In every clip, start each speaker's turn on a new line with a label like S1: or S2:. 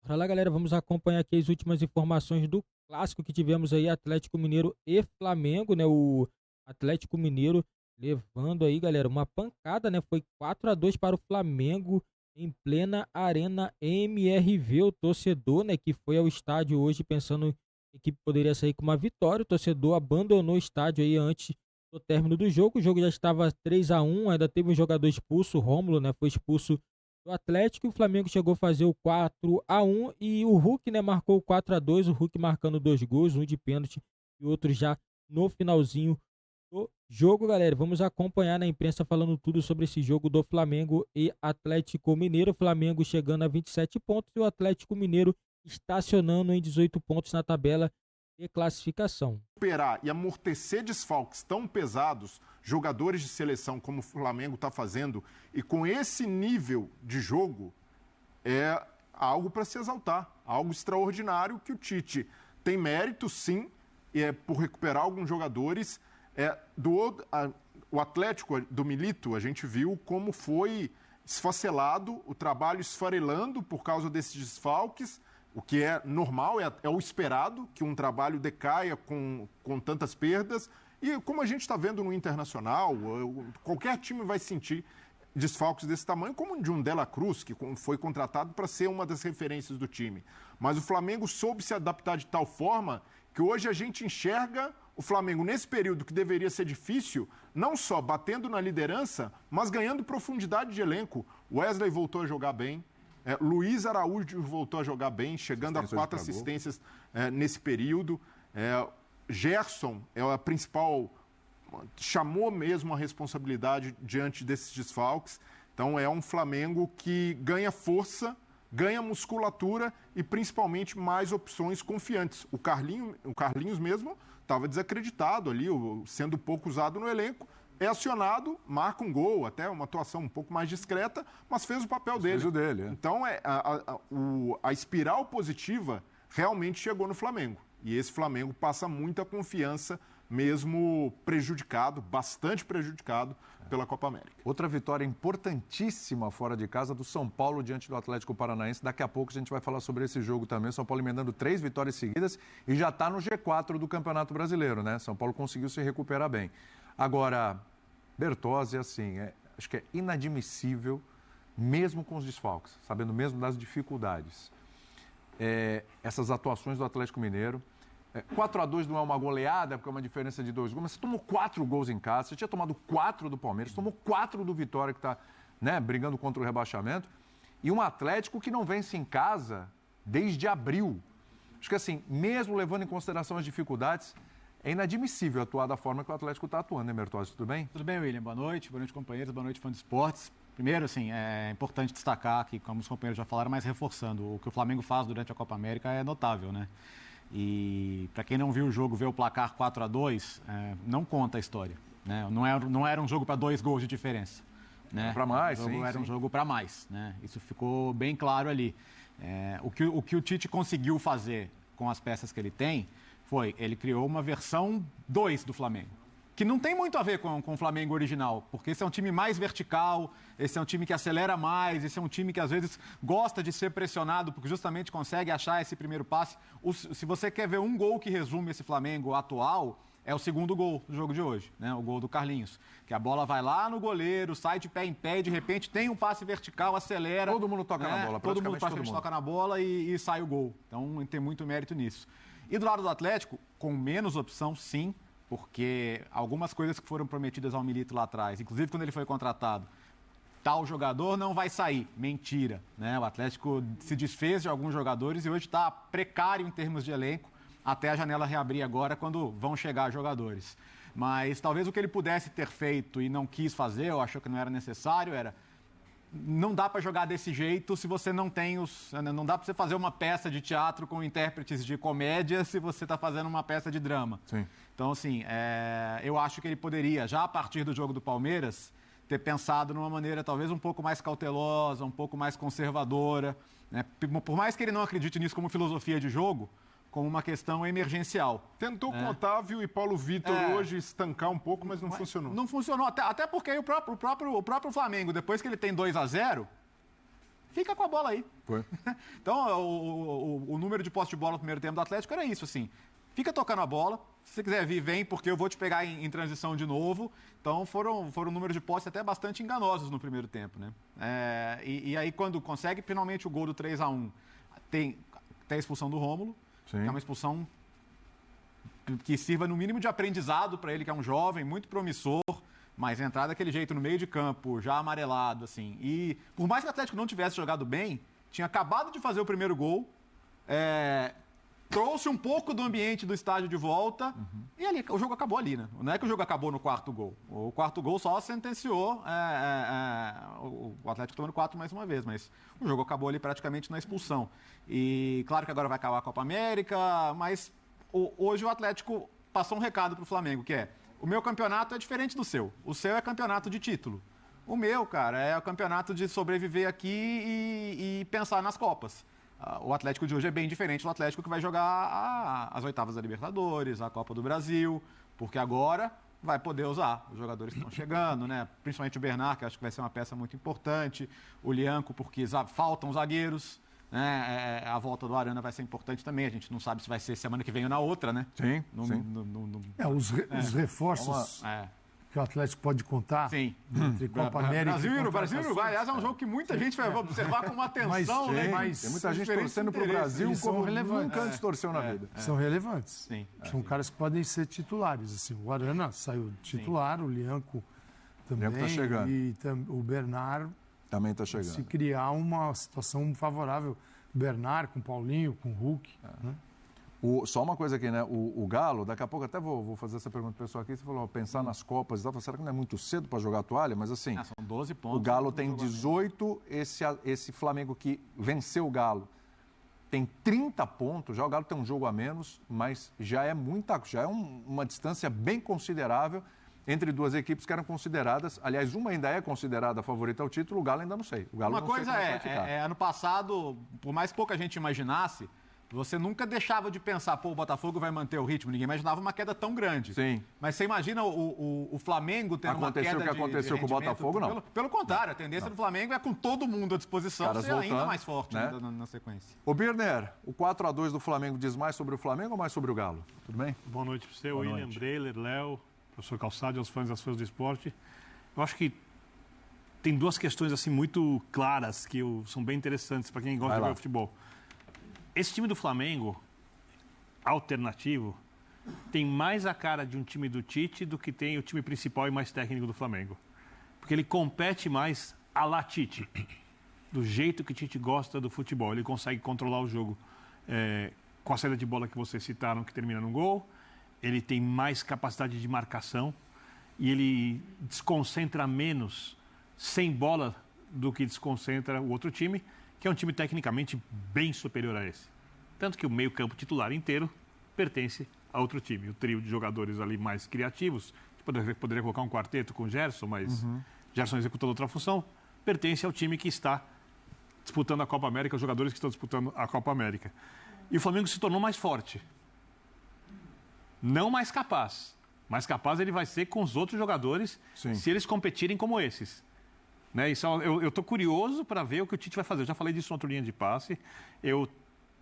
S1: Bora lá, galera, vamos acompanhar aqui as últimas informações do clássico que tivemos aí, Atlético Mineiro e Flamengo, né? O Atlético Mineiro levando aí, galera, uma pancada, né? Foi 4-2 para o Flamengo em plena Arena MRV. O torcedor, né, que foi ao estádio hoje pensando que poderia sair com uma vitória, o torcedor abandonou o estádio aí antes do término do jogo. O jogo já estava 3-1, ainda teve um jogador expulso, o Rômulo, né? Foi expulso do Atlético. O Flamengo chegou a fazer o 4-1 e o Hulk, né, marcou o 4-2, o Hulk marcando dois gols, um de pênalti e outro já no finalzinho do jogo, galera. Vamos acompanhar na imprensa falando tudo sobre esse jogo do Flamengo e Atlético Mineiro. O Flamengo chegando a 27 pontos e o Atlético Mineiro estacionando em 18 pontos na tabela de classificação.
S2: Recuperar e amortecer desfalques tão pesados, jogadores de seleção como o Flamengo está fazendo, e com esse nível de jogo, é algo para se exaltar, algo extraordinário que o Tite tem mérito, sim, por recuperar alguns jogadores. O Atlético do Milito, a gente viu como foi esfacelado, o trabalho esfarelando por causa desses desfalques, o que é normal, é o esperado, que um trabalho decaia com tantas perdas. E como a gente está vendo no Internacional, qualquer time vai sentir desfalques desse tamanho, como de um Dela Cruz, que foi contratado para ser uma das referências do time. Mas o Flamengo soube se adaptar de tal forma que hoje a gente enxerga o Flamengo nesse período que deveria ser difícil, não só batendo na liderança, mas ganhando profundidade de elenco. Wesley voltou a jogar bem. Luiz Araújo voltou a jogar bem, chegando a 4 assistências nesse período. Gerson é a principal, chamou mesmo a responsabilidade diante desses desfalques. Então é um Flamengo que ganha força, ganha musculatura e principalmente mais opções confiantes. O Carlinhos mesmo estava desacreditado ali, sendo pouco usado no elenco. É acionado, marca um gol, até uma atuação um pouco mais discreta, mas fez o papel dele.
S3: Fez o dele, é.
S2: Então, a espiral positiva realmente chegou no Flamengo. E esse Flamengo passa muita confiança, mesmo prejudicado, bastante prejudicado pela Copa América.
S3: Outra vitória importantíssima fora de casa do São Paulo diante do Atlético Paranaense. Daqui a pouco a gente vai falar sobre esse jogo também. São Paulo emendando 3 vitórias seguidas e já está no G4 do Campeonato Brasileiro, né? São Paulo conseguiu se recuperar bem. Agora, Bertozzi, assim, acho que é inadmissível, mesmo com os desfalques, sabendo mesmo das dificuldades, essas atuações do Atlético Mineiro. 4-2 não é uma goleada, porque é uma diferença de 2 gols, mas você tomou 4 gols em casa, você tinha tomado 4 do Palmeiras, tomou 4 do Vitória, que está, né, brigando contra o rebaixamento, e um Atlético que não vence em casa desde abril. Acho que, assim, mesmo levando em consideração as dificuldades, é inadmissível atuar da forma que o Atlético está atuando, né, Bertozzi? Tudo bem?
S4: Tudo bem, William. Boa noite, companheiros, boa noite, fã de esportes. Primeiro, assim, é importante destacar que, como os companheiros já falaram, mas reforçando, o que o Flamengo faz durante a Copa América é notável, né? E para quem não viu o jogo, ver o placar 4-2, não conta a história, né? Não era um jogo para 2 gols de diferença, né?
S3: Para mais, sim.
S4: Era um jogo para mais, né? Isso ficou bem claro ali. O que o Tite conseguiu fazer com as peças que ele tem ele criou uma versão 2 do Flamengo, que não tem muito a ver com o Flamengo original, porque esse é um time mais vertical, esse é um time que acelera mais, esse é um time que às vezes gosta de ser pressionado, porque justamente consegue achar esse primeiro passe. Se você quer ver um gol que resume esse Flamengo atual, é o segundo gol do jogo de hoje, né? O gol do Carlinhos, que a bola vai lá no goleiro, sai de pé em pé e de repente tem um passe vertical, acelera.
S3: Todo mundo toca na bola,
S4: todo mundo toca na bola e sai o gol. Então tem muito mérito nisso. E do lado do Atlético, com menos opção, sim, porque algumas coisas que foram prometidas ao Milito lá atrás, inclusive quando ele foi contratado, tal jogador não vai sair. Mentira, né? O Atlético se desfez de alguns jogadores e hoje está precário em termos de elenco, até a janela reabrir agora, quando vão chegar jogadores. Mas talvez o que ele pudesse ter feito e não quis fazer, ou achou que não era necessário, não dá para jogar desse jeito se você não tem não dá para você fazer uma peça de teatro com intérpretes de comédia se você está fazendo uma peça de drama.
S3: Sim.
S4: Então, assim, eu acho que ele poderia, já a partir do jogo do Palmeiras, ter pensado numa maneira talvez um pouco mais cautelosa, um pouco mais conservadora, né? Por mais que ele não acredite nisso como filosofia de jogo, como uma questão emergencial.
S2: Tentou com Otávio e Paulo Vitor hoje estancar um pouco, mas não funcionou.
S4: Não funcionou, até porque o próprio Flamengo, depois que ele tem 2-0, fica com a bola aí.
S3: Foi.
S4: Então, o número de posse de bola no primeiro tempo do Atlético era isso, assim. Fica tocando a bola. Se você quiser vir, vem, porque eu vou te pegar em transição de novo. Então, foram números de posse até bastante enganosos no primeiro tempo, né? E aí, quando consegue finalmente o gol do 3-1, tem a expulsão do Rômulo, que é uma expulsão que sirva no mínimo de aprendizado para ele, que é um jovem muito promissor, mas entrar daquele jeito no meio de campo, já amarelado, assim. E por mais que o Atlético não tivesse jogado bem, tinha acabado de fazer o primeiro gol, trouxe um pouco do ambiente do estádio de volta e ali o jogo acabou ali, né? Não é que o jogo acabou no quarto gol. O quarto gol só sentenciou o Atlético tomando 4 mais uma vez, mas o jogo acabou ali praticamente na expulsão. E claro que agora vai acabar a Copa América, mas hoje o Atlético passou um recado para o Flamengo, que é: o meu campeonato é diferente do seu. O seu é campeonato de título. O meu, cara, é o campeonato de sobreviver aqui e pensar nas Copas. O Atlético de hoje é bem diferente do Atlético que vai jogar as oitavas da Libertadores, a Copa do Brasil, porque agora vai poder usar. Os jogadores estão chegando, né? Principalmente o Bernard, que acho que vai ser uma peça muito importante. O Lianco, porque faltam zagueiros. Né? A volta do Arana vai ser importante também. A gente não sabe se vai ser semana que vem ou na outra, né?
S3: Sim.
S5: Os reforços que o Atlético pode contar entre Copa América
S4: Brasil e Uruguai. Aliás, é um jogo que muita gente vai observar com atenção, né?
S3: Tem muita gente torcendo para o Brasil como nunca antes torceu na vida.
S5: São relevantes. São caras que podem ser titulares. Assim, o Arana saiu titular, o Lianco também.
S3: Tá chegando.
S5: E o Bernard
S3: também está chegando.
S5: Se criar uma situação favorável. Bernard com Paulinho, com Hulk. Né?
S3: Só uma coisa aqui, né? O Galo, daqui a pouco até vou fazer essa pergunta pro pessoal aqui. Você falou, pensar nas Copas e tal. Será que não é muito cedo para jogar a toalha? Mas assim,
S4: são 12 pontos.
S3: O Galo tem 18, esse Flamengo que venceu o Galo tem 30 pontos. Já o Galo tem um jogo a menos, mas já é uma distância bem considerável entre duas equipes que eram consideradas, aliás, uma ainda é considerada a favorita ao título, o Galo ainda não sei. O Galo
S4: uma
S3: não
S4: coisa
S3: sei
S4: ano passado, por mais que pouca gente imaginasse, você nunca deixava de pensar, o Botafogo vai manter o ritmo. Ninguém imaginava uma queda tão grande.
S3: Sim.
S4: Mas você imagina o Flamengo tendo uma queda
S3: o que aconteceu com o Botafogo, não.
S4: Pelo contrário, a tendência do Flamengo é com todo mundo à disposição ser ainda mais forte, né? na sequência.
S3: Ô, Birner, o 4-2 do Flamengo diz mais sobre o Flamengo ou mais sobre o Galo? Tudo bem?
S6: Boa noite para você, William, Breler, Léo, professor Calçade, aos fãs e às fãs do esporte. Eu acho que tem duas questões assim muito claras que são bem interessantes para quem gosta de ver futebol. Esse time do Flamengo, alternativo, tem mais a cara de um time do Tite do que tem o time principal e mais técnico do Flamengo. Porque ele compete mais à la Tite, do jeito que o Tite gosta do futebol. Ele consegue controlar o jogo com a saída de bola que vocês citaram, que termina no gol. Ele tem mais capacidade de marcação e ele desconcentra menos sem bola do que desconcentra o outro time, que é um time tecnicamente bem superior a esse. Tanto que o meio-campo titular inteiro pertence a outro time. O trio de jogadores ali mais criativos, poderia colocar um quarteto com o Gerson, mas Gerson executando outra função, pertence ao time que está disputando a Copa América, os jogadores que estão disputando a Copa América. E o Flamengo se tornou mais forte. Não mais capaz. Mais capaz ele vai ser com os outros jogadores, se eles competirem como esses. Né? Isso, eu estou curioso para ver o que o Tite vai fazer. Eu já falei disso na outra linha de passe. Eu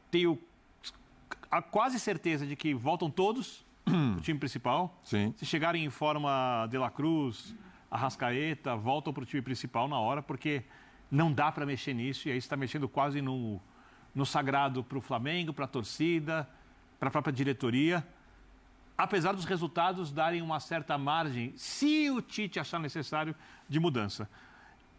S6: tenho a quase certeza de que voltam todos para o time principal.
S3: Sim.
S6: Se chegarem em forma De La Cruz, Arrascaeta, voltam para o time principal na hora, porque não dá para mexer nisso. E aí você está mexendo quase no sagrado para o Flamengo, para a torcida, para a própria diretoria. Apesar dos resultados darem uma certa margem, se o Tite achar necessário, de mudança.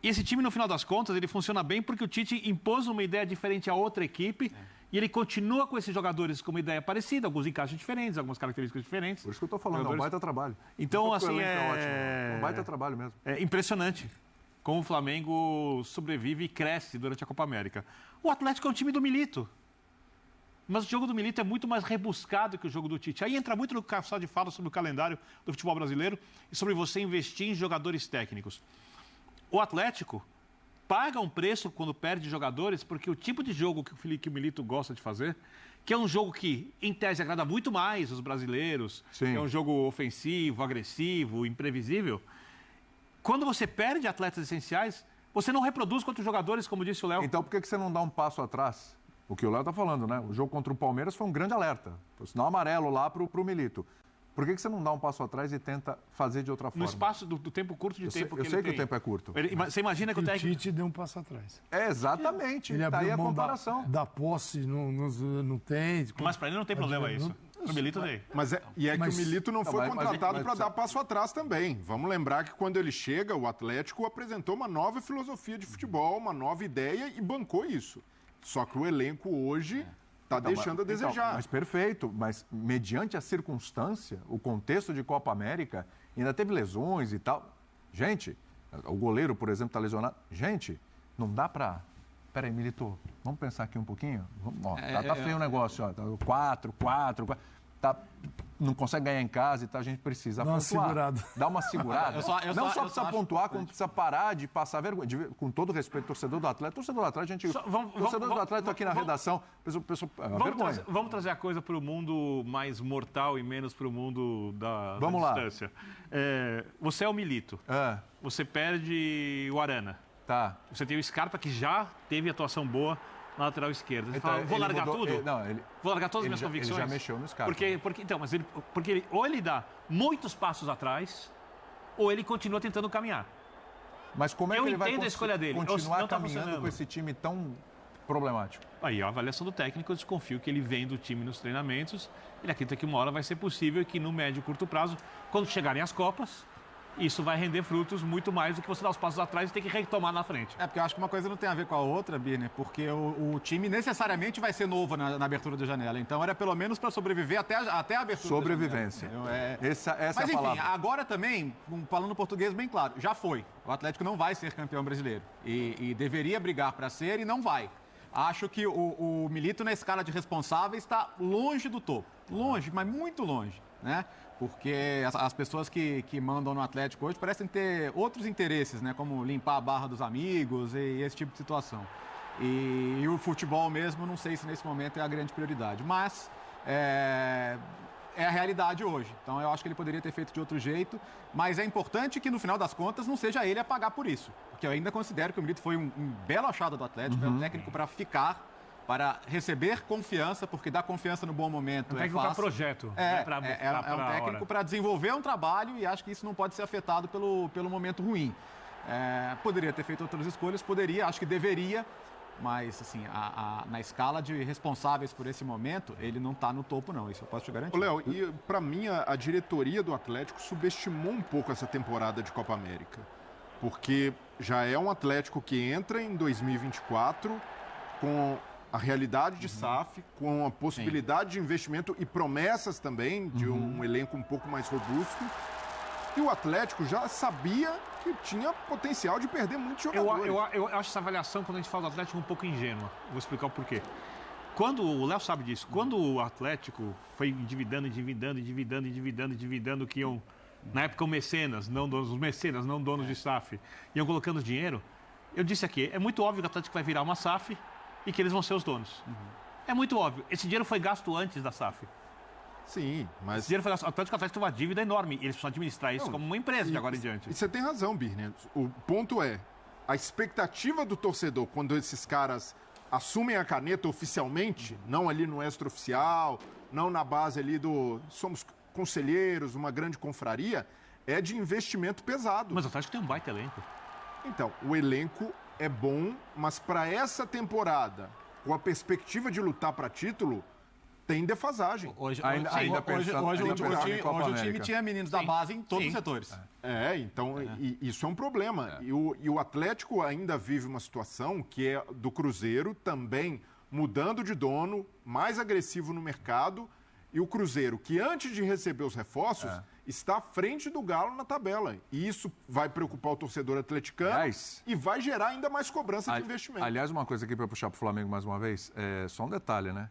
S6: E esse time, no final das contas, ele funciona bem porque o Tite impôs uma ideia diferente a outra equipe e ele continua com esses jogadores com uma ideia parecida, alguns encaixes diferentes, algumas características diferentes.
S3: Por isso que eu estou falando, é um baita trabalho.
S6: Então, assim,
S3: é um baita trabalho mesmo.
S6: É impressionante como o Flamengo sobrevive e cresce durante a Copa América. O Atlético é um time do Milito. Mas o jogo do Milito é muito mais rebuscado que o jogo do Tite. Aí entra muito no que o Calçade fala sobre o calendário do futebol brasileiro e sobre você investir em jogadores técnicos. O Atlético paga um preço quando perde jogadores, porque o tipo de jogo que o Milito gosta de fazer, que é um jogo que, em tese, agrada muito mais os brasileiros, é um jogo ofensivo, agressivo, imprevisível. Quando você perde atletas essenciais, Você não reproduz contra os jogadores, como disse o Léo.
S3: Então por que você não dá um passo atrás? O que o Léo está falando, né? O jogo contra o Palmeiras foi um grande alerta. Foi sinal amarelo lá para o Milito. Por que você não dá um passo atrás e tenta fazer de outra forma?
S6: No espaço do tempo curto de tempo que ele tem.
S3: Eu sei que o tempo é curto.
S6: Você imagina que o técnico...
S5: O Tite deu um passo atrás.
S3: Exatamente.
S5: Ele
S3: Tá aí
S5: abriu
S3: a
S5: mão
S3: comparação.
S5: da posse, não tem.
S6: Mas para ele não tem problema isso. O Milito tem.
S2: Que o Milito não foi contratado para dar passo atrás também. Vamos lembrar que quando ele chega, o Atlético apresentou uma nova filosofia de futebol, uma nova ideia e bancou isso. Só que o elenco hoje está deixando a desejar.
S3: Mas perfeito, mas mediante a circunstância, o contexto de Copa América, ainda teve lesões e tal. Gente, o goleiro, por exemplo, está lesionado. Gente, não dá para... Peraí, Milito, vamos pensar aqui um pouquinho? Tá feio o negócio, ó. 4. Não consegue ganhar em casa e tal, a gente precisa pontuar. Dá uma segurada. Não só precisa pontuar, como precisa parar de passar vergonha. Com todo respeito, torcedor do Atlético, torcedor do Atlético aqui na redação, vergonha.
S6: Vamos trazer a coisa para o mundo mais mortal e menos para o mundo da distância. Você é o Milito. Você perde o Arana.
S3: Tá.
S6: Você tem o Scarpa, que já teve atuação boa na lateral esquerda. Ele fala, vou largar tudo? Vou largar todas as minhas convicções?
S3: Ele já mexeu no Scarpa.
S6: Ou ele dá muitos passos atrás, ou ele continua tentando caminhar.
S3: Mas como é que ele vai
S6: a escolha dele.
S3: continuar caminhando com esse time tão problemático?
S6: Aí a avaliação do técnico, eu desconfio que ele vem do time nos treinamentos, ele acredita que uma hora vai ser possível e que no médio e curto prazo, quando chegarem as Copas, isso vai render frutos muito mais do que você dar os passos atrás e ter que retomar na frente.
S4: Porque eu acho que uma coisa não tem a ver com a outra, Birner, porque o time necessariamente vai ser novo na abertura da janela. Então era pelo menos para sobreviver até a abertura
S3: Sobrevivência.
S4: da janela.
S3: Essa
S4: Mas
S3: é a
S4: enfim,
S3: palavra.
S4: agora também, falando português bem claro, já foi. O Atlético não vai ser campeão brasileiro. E deveria brigar para ser e não vai. Acho que o Milito, na escala de responsáveis, está longe do topo. Longe, mas muito longe, né? Porque as pessoas que mandam no Atlético hoje parecem ter outros interesses, né? Como limpar a barra dos amigos e esse tipo de situação. E o futebol mesmo, não sei se nesse momento é a grande prioridade. Mas é a realidade hoje. Então eu acho que ele poderia ter feito de outro jeito. Mas é importante que no final das contas não seja ele a pagar por isso. Porque eu ainda considero que o Milito foi um belo achado do Atlético. É um técnico para ficar, para receber confiança, porque dar confiança no bom momento é fácil.
S6: Para projeto.
S4: É um técnico para desenvolver um trabalho e acho que isso não pode ser afetado pelo momento ruim. Poderia ter feito outras escolhas, poderia, acho que deveria, mas assim, na escala de responsáveis por esse momento, ele não está no topo não, isso eu posso te garantir.
S2: Léo, e para mim a diretoria do Atlético subestimou um pouco essa temporada de Copa América, porque já é um Atlético que entra em 2024 com a realidade de SAF, com a possibilidade de investimento e promessas também de um elenco um pouco mais robusto. E o Atlético já sabia que tinha potencial de perder muitos jogadores.
S6: Eu acho essa avaliação, quando a gente fala do Atlético, um pouco ingênua. Vou explicar o porquê. Quando o Léo sabe disso, quando o Atlético foi endividando, que iam, na época, os mecenas, não donos de SAF, iam colocando dinheiro, eu disse aqui, é muito óbvio que o Atlético vai virar uma SAF e que eles vão ser os donos. É muito óbvio. Esse dinheiro foi gasto antes da SAF.
S2: Sim, mas...
S6: Esse dinheiro foi gasto. O Atlético tem uma dívida enorme. E eles precisam administrar isso como uma empresa de agora em diante.
S2: E você tem razão, Birner. O ponto é, a expectativa do torcedor, quando esses caras assumem a caneta oficialmente, não ali no extraoficial, não na base ali somos conselheiros, uma grande confraria, é de investimento pesado.
S6: Mas o Atlético tem um baita elenco.
S2: Então, o elenco é bom, mas para essa temporada, com a perspectiva de lutar para título, tem defasagem.
S4: Hoje o time tinha meninos da base em todos os setores.
S2: Então isso é um problema. E o Atlético ainda vive uma situação que é do Cruzeiro também mudando de dono, mais agressivo no mercado, e o Cruzeiro, que antes de receber os reforços, está à frente do Galo na tabela. E isso vai preocupar o torcedor atleticano e vai gerar ainda mais cobrança de investimento.
S3: Aliás, uma coisa aqui para puxar para o Flamengo mais uma vez, só um detalhe, né?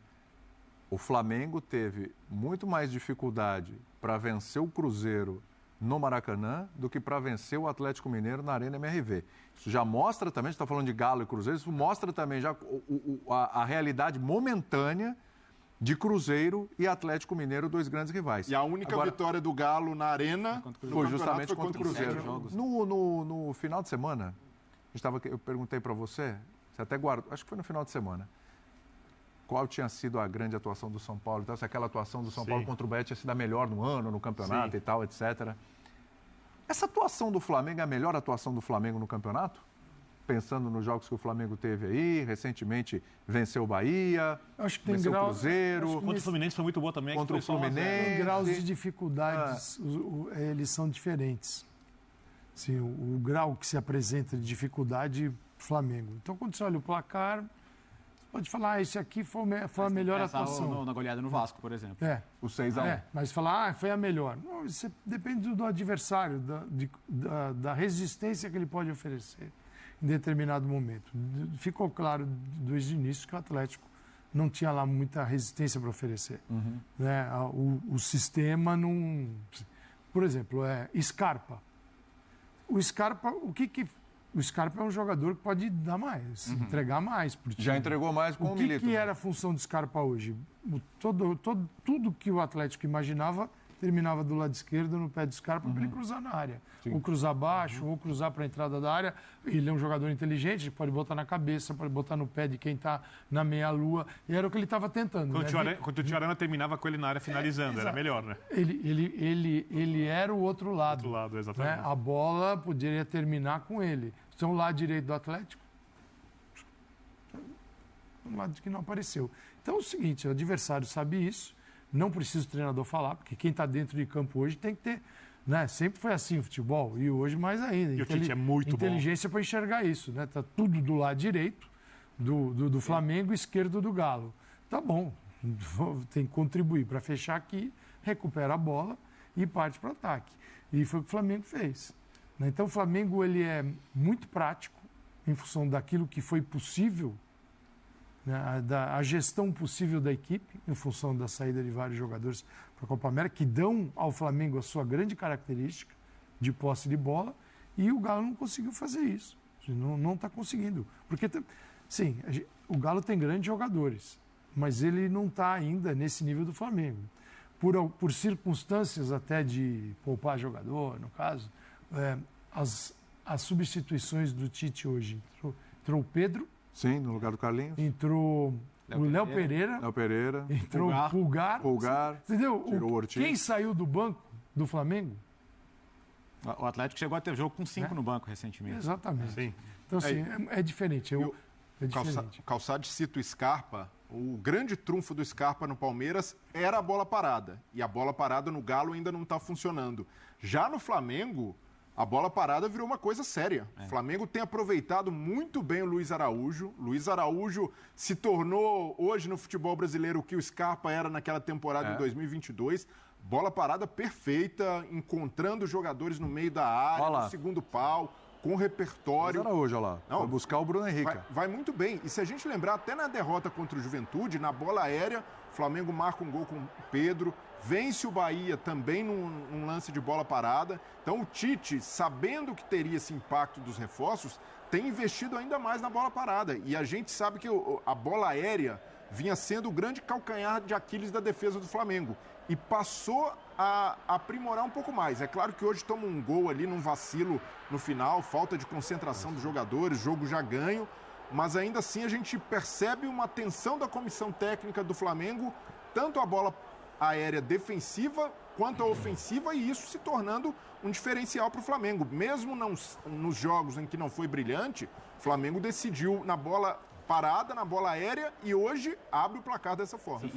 S3: O Flamengo teve muito mais dificuldade para vencer o Cruzeiro no Maracanã do que para vencer o Atlético Mineiro na Arena MRV. Isso já mostra também, a gente está falando de Galo e Cruzeiro, isso mostra também já a realidade momentânea de Cruzeiro e Atlético Mineiro, dois grandes rivais.
S2: E a única vitória do Galo na Arena
S3: foi justamente contra o Cruzeiro. No final de semana, Eu perguntei para você, você até guardou, acho que foi no final de semana, qual tinha sido a grande atuação do São Paulo, então, se aquela atuação do São Paulo contra o Bahia tinha sido a melhor no ano, no campeonato e tal, etc. Essa atuação do Flamengo é a melhor atuação do Flamengo no campeonato? Pensando nos jogos que o Flamengo teve aí, recentemente venceu o Bahia,
S5: acho que tem
S3: venceu
S5: grau,
S3: o Cruzeiro.
S6: Contra o Fluminense foi muito boa também.
S3: Contra o Fluminense.
S5: Tem graus de dificuldades, eles são diferentes. Assim, o grau que se apresenta de dificuldade Flamengo. Então, quando você olha o placar, você pode falar, esse aqui foi a melhor atuação.
S4: Na goleada no Vasco, por exemplo.
S3: O 6-1.
S5: Mas falar, foi a melhor. Não, isso depende do adversário, da resistência que ele pode oferecer em determinado momento. Ficou claro desde o início que o Atlético não tinha lá muita resistência para oferecer. Né? O sistema não... Por exemplo, Scarpa. O Scarpa, o Scarpa é um jogador que pode dar mais, entregar mais pro time.
S3: Já entregou mais com o Milito.
S5: O que era a função do Scarpa hoje? Tudo que o Atlético imaginava terminava do lado esquerdo, no pé do Scarpa, para ele cruzar na área. Sim. Ou cruzar baixo, ou cruzar para a entrada da área. Ele é um jogador inteligente, pode botar na cabeça, pode botar no pé de quem está na meia-lua. E era o que ele estava tentando.
S6: Quando o Tiarana terminava com ele na área finalizando, era melhor, né?
S5: Ele era o outro lado.
S6: Outro lado, exatamente.
S5: Né? A bola poderia terminar com ele. Então, o lado direito do Atlético, um lado que não apareceu. Então, é o seguinte, o adversário sabe isso. Não precisa o treinador falar, porque quem está dentro de campo hoje tem que ter... Né? Sempre foi assim o futebol, e hoje mais ainda.
S6: E o Tite é muito
S5: inteligência para enxergar isso. Né? Tá tudo do lado direito do Flamengo, esquerdo do Galo. Tá bom, tem que contribuir para fechar aqui, recupera a bola e parte para o ataque. E foi o que o Flamengo fez. Né? Então o Flamengo ele é muito prático em função daquilo que foi possível, né, a gestão possível da equipe, em função da saída de vários jogadores para a Copa América, que dão ao Flamengo a sua grande característica de posse de bola, e o Galo não conseguiu fazer isso. Não está conseguindo. Porque, sim, o Galo tem grandes jogadores, mas ele não está ainda nesse nível do Flamengo. Por circunstâncias até de poupar jogador, no caso, as substituições do Tite hoje. Entrou o Pedro.
S3: Sim, no lugar do Carlinhos.
S5: Entrou o Léo Pereira. Entrou o Pulgar. Entendeu?
S3: Tirou o Ortiz.
S5: Quem saiu do banco do Flamengo?
S4: O Atlético chegou a ter jogo com 5 no banco recentemente.
S5: Exatamente.
S6: Sim.
S5: Então, assim, é diferente.
S2: Calçade cita o Scarpa. O grande trunfo do Scarpa no Palmeiras era a bola parada. E a bola parada no Galo ainda não está funcionando. Já no Flamengo... A bola parada virou uma coisa séria. O Flamengo tem aproveitado muito bem o Luiz Araújo. Luiz Araújo se tornou hoje no futebol brasileiro o que o Scarpa era naquela temporada de 2022. Bola parada perfeita, encontrando jogadores no meio da área, no segundo pau, com repertório.
S3: Luiz Araújo, olha lá. Vai buscar o Bruno Henrique.
S2: Vai muito bem. E se a gente lembrar, até na derrota contra o Juventude, na bola aérea, o Flamengo marca um gol com o Pedro. Vence o Bahia também num lance de bola parada. Então o Tite, sabendo que teria esse impacto dos reforços, tem investido ainda mais na bola parada. E a gente sabe que a bola aérea vinha sendo o grande calcanhar de Aquiles da defesa do Flamengo. E passou a aprimorar um pouco mais. É claro que hoje toma um gol ali num vacilo no final, falta de concentração dos jogadores, jogo já ganho. Mas ainda assim a gente percebe uma tensão da comissão técnica do Flamengo, tanto a bola aérea defensiva quanto a ofensiva, e isso se tornando um diferencial para o Flamengo. Mesmo nos jogos em que não foi brilhante, o Flamengo decidiu na bola parada, na bola aérea, e hoje abre o placar dessa forma.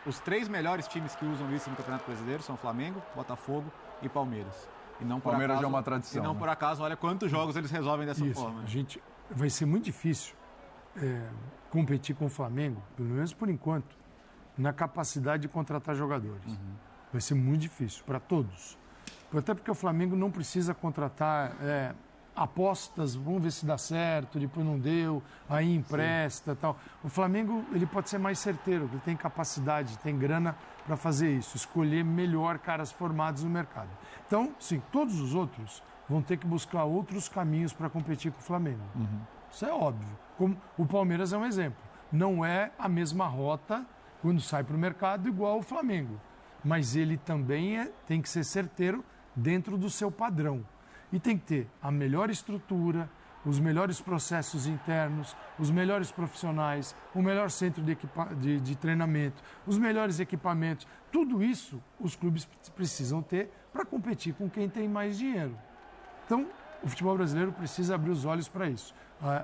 S4: Os 3 melhores times que usam isso no Campeonato Brasileiro são Flamengo, Botafogo e Palmeiras. E não por
S3: Palmeiras
S4: acaso,
S3: é uma tradição.
S4: E não por acaso, olha quantos jogos eles resolvem dessa forma.
S5: Vai ser muito difícil competir com o Flamengo, pelo menos por enquanto, na capacidade de contratar jogadores. Vai ser muito difícil para todos. Até porque o Flamengo não precisa contratar apostas, vamos ver se dá certo, depois não deu, aí empresta, tal. O Flamengo, ele pode ser mais certeiro, ele tem capacidade, tem grana para fazer isso, escolher melhor caras formados no mercado. Então, sim, todos os outros vão ter que buscar outros caminhos para competir com o Flamengo. Isso é óbvio. Como o Palmeiras é um exemplo. Não é a mesma rota quando sai para o mercado igual o Flamengo. Mas ele também tem que ser certeiro dentro do seu padrão. E tem que ter a melhor estrutura, os melhores processos internos, os melhores profissionais, o melhor centro de treinamento, os melhores equipamentos. Tudo isso os clubes precisam ter para competir com quem tem mais dinheiro. Então, o futebol brasileiro precisa abrir os olhos para isso.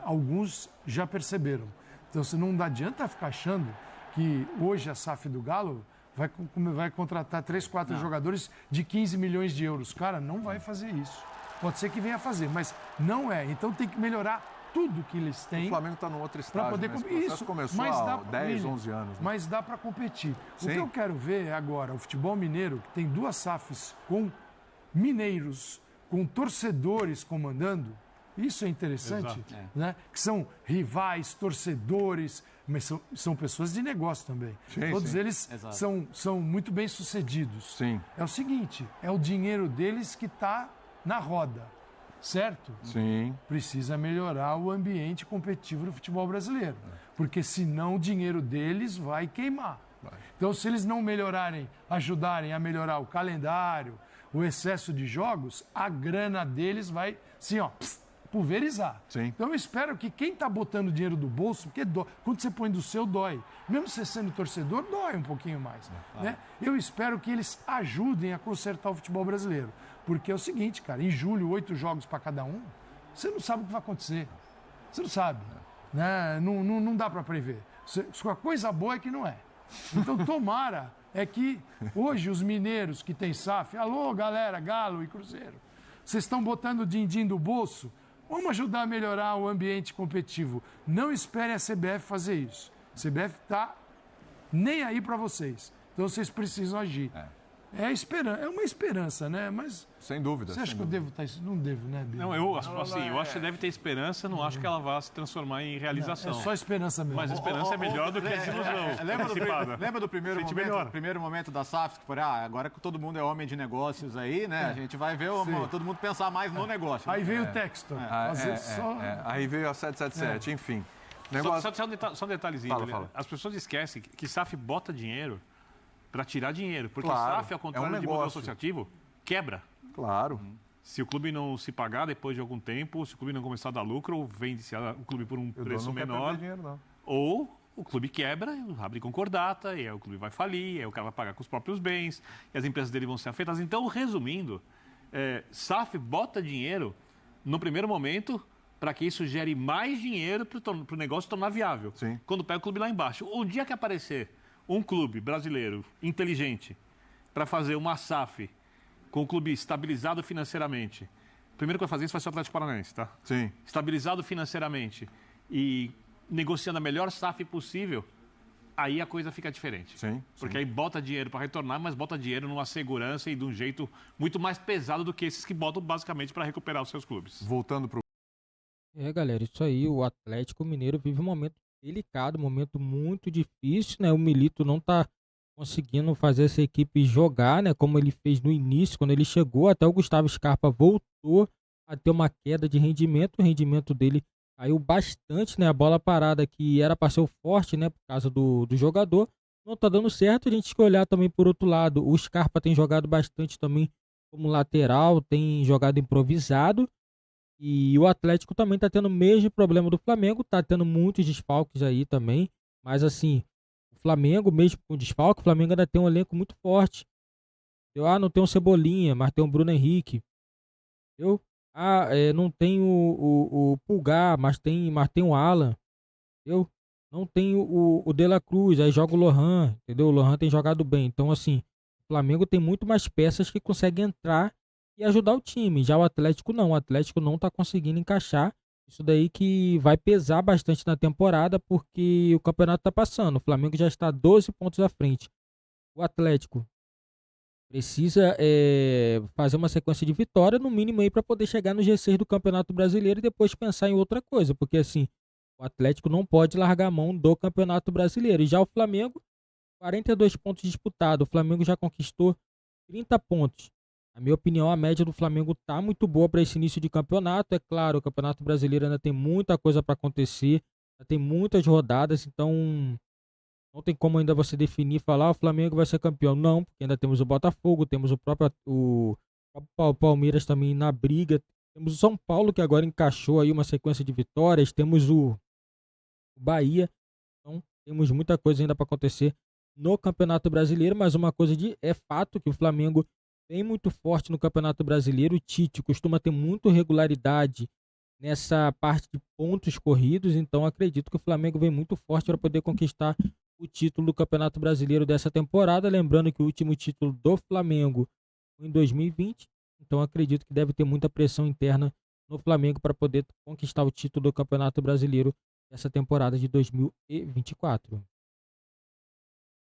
S5: Alguns já perceberam. Então, não adianta ficar achando que hoje a SAF do Galo vai contratar 3, 4 jogadores de 15 milhões de euros. Cara, não vai fazer isso. Pode ser que venha a fazer, mas não é. Então tem que melhorar tudo que eles têm.
S3: O Flamengo está no outro estágio,
S5: poder
S3: isso começou há 10, 11 anos. Né?
S5: Mas dá para competir.
S3: Sim.
S5: O que eu quero ver agora, o futebol mineiro, que tem 2 SAFs com mineiros, com torcedores comandando, isso é interessante, né? Que são rivais, torcedores, mas são pessoas de negócio também.
S3: Sim,
S5: Todos eles são muito bem sucedidos.
S3: Sim.
S5: É o seguinte, é o dinheiro deles que está na roda, certo?
S3: Sim.
S5: Precisa melhorar o ambiente competitivo do futebol brasileiro, porque senão o dinheiro deles vai queimar. Então, se eles não melhorarem, ajudarem a melhorar o calendário, o excesso de jogos, a grana deles vai, assim, ó, pulverizar.
S3: Sim.
S5: Então, eu espero que quem está botando dinheiro do bolso, porque quando você põe do seu, dói. Mesmo você sendo torcedor, dói um pouquinho mais. Né? Eu espero que eles ajudem a consertar o futebol brasileiro. Porque é o seguinte, cara, em julho, 8 jogos para cada um, você não sabe o que vai acontecer. Você não sabe. Né? Não dá para prever. A coisa boa é que não é. Então, tomara é que hoje os mineiros que têm SAF, alô, galera, Galo e Cruzeiro, vocês estão botando o din-din do bolso, vamos ajudar a melhorar o ambiente competitivo. Não esperem a CBF fazer isso. A CBF está nem aí para vocês. Então, vocês precisam agir. É uma esperança, né? Mas
S3: sem dúvida.
S5: Você acha que eu devo estar isso? Não devo, né, Bia?
S6: Não, eu acho que deve ter esperança, não acho que ela vá se transformar em realização.
S5: É só esperança mesmo.
S6: Mas a esperança é melhor do que a desilusão.
S4: Lembra do primeiro momento da SAF, que foi, agora que todo mundo é homem de negócios aí, né? A gente vai ver todo mundo pensar mais no negócio.
S5: Aí veio o texto.
S3: Aí veio a 777, enfim.
S6: Só um detalhezinho.
S3: Fala.
S6: As pessoas esquecem que SAF bota dinheiro para tirar dinheiro. Porque SAF, ao contrário de modelo associativo, quebra.
S3: Claro.
S6: Se o clube não se pagar depois de algum tempo, se o clube não começar a dar lucro, ou vende-se o clube por um preço menor,
S3: dinheiro, não.
S6: ou o clube quebra, abre concordata, e aí o clube vai falir, aí o cara vai pagar com os próprios bens, e as empresas dele vão ser afetadas. Então, resumindo, SAF bota dinheiro no primeiro momento para que isso gere mais dinheiro para o negócio tornar viável.
S3: Sim.
S6: Quando pega o clube lá embaixo. O dia que aparecer um clube brasileiro inteligente para fazer uma SAF com o clube estabilizado financeiramente, primeiro que vai fazer isso vai ser o Atlético Paranaense, tá?
S3: Sim.
S6: Estabilizado financeiramente e negociando a melhor SAF possível, aí a coisa fica diferente.
S3: Sim.
S6: Porque aí bota dinheiro para retornar, mas bota dinheiro numa segurança e de um jeito muito mais pesado do que esses que botam basicamente para recuperar os seus clubes.
S3: Voltando para
S1: galera, isso aí, o Atlético Mineiro vive um momento delicado, um momento muito difícil, né? O Milito não tá conseguindo fazer essa equipe jogar, né? Como ele fez no início, quando ele chegou, até o Gustavo Scarpa voltou a ter uma queda de rendimento, o rendimento dele caiu bastante, né? A bola parada que era para ser o forte, né? Por causa do jogador, não tá dando certo. A gente tem que olhar também por outro lado, o Scarpa tem jogado bastante também como lateral, tem jogado improvisado. E o Atlético também tá tendo o mesmo problema do Flamengo, tá tendo muitos desfalques aí também. Mas assim, o Flamengo, mesmo com desfalque, o Flamengo ainda tem um elenco muito forte. Não tem o Cebolinha, mas tem o Bruno Henrique. Não tem o Pulgar, mas tem o Alan. Não tem o De La Cruz, aí joga o Lohan, entendeu? O Lohan tem jogado bem. Então assim, o Flamengo tem muito mais peças que conseguem entrar e ajudar o time. Já o Atlético não está conseguindo encaixar. Isso daí que vai pesar bastante na temporada, porque o campeonato está passando. O Flamengo já está 12 pontos à frente. O Atlético precisa fazer uma sequência de vitória, no mínimo aí, para poder chegar no G6 do Campeonato Brasileiro e depois pensar em outra coisa. Porque assim, o Atlético não pode largar a mão do Campeonato Brasileiro. E já o Flamengo, 42 pontos disputados. O Flamengo já conquistou 30 pontos. Na minha opinião, a média do Flamengo tá muito boa para esse início de campeonato. É claro, o Campeonato Brasileiro ainda tem muita coisa para acontecer, ainda tem muitas rodadas, então não tem como ainda você definir e falar o Flamengo vai ser campeão. Não, porque ainda temos o Botafogo, temos o próprio Palmeiras também na briga, Temos o São Paulo, que agora encaixou aí uma sequência de vitórias. Temos o Bahia. Então, temos muita coisa ainda para acontecer no Campeonato Brasileiro, mas uma coisa é fato que o Flamengo vem muito forte no Campeonato Brasileiro. O Tite costuma ter muita regularidade nessa parte de pontos corridos, então acredito que o Flamengo vem muito forte para poder conquistar o título do Campeonato Brasileiro dessa temporada. Lembrando que o último título do Flamengo foi em 2020, então acredito que deve ter muita pressão interna no Flamengo para poder conquistar o título do Campeonato Brasileiro dessa temporada de 2024.